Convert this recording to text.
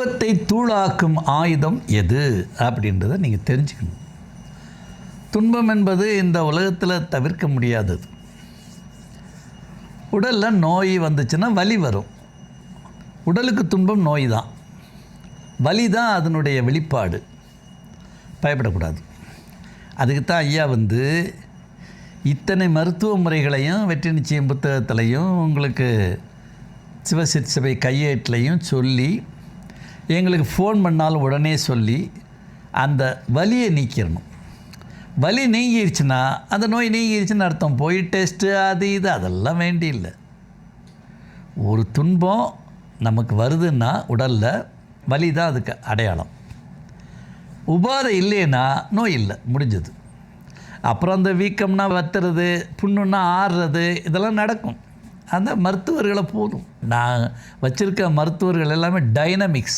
துன்பத்தை தூளாக்கும் ஆயுதம் எது அப்படின்றத நீங்கள் தெரிஞ்சுக்கணும். துன்பம் என்பது இந்த உலகத்தில் தவிர்க்க முடியாதது. உடலில் நோய் வந்துச்சுன்னா வலி வரும். உடலுக்கு துன்பம் நோய் தான், வலி தான் அதனுடைய வெளிப்பாடு. பயப்படக்கூடாது. அதுக்கு தான் ஐயா இத்தனை மருத்துவ முறைகளையும் வெற்றி நிச்சயம் புத்தகத்திலையும் உங்களுக்கு சிவசிற்சபை கையேட்டிலையும் சொல்லி, எங்களுக்கு ஃபோன் பண்ணாலும் உடனே சொல்லி அந்த வலியை நீக்கிடணும். வலி நீங்கிருச்சுன்னா அந்த நோய் நீங்கிருச்சுன்னு அர்த்தம். போய் டெஸ்ட்டு அது இது அதெல்லாம் வேண்டியில்லை. ஒரு துன்பம் நமக்கு வருதுன்னா உடலில் வலி தான் அதுக்கு அடையாளம். உபாதை இல்லைன்னா நோய் இல்லை, முடிஞ்சது. அப்புறம் அந்த வீக்கம்னா வத்துறது, புண்ணுன்னா ஆறுறது, இதெல்லாம் நடக்கும். அந்த மருத்துவர்களை போதும். நான் வச்சுருக்க மருத்துவர்கள் எல்லாமே டைனமிக்ஸ்.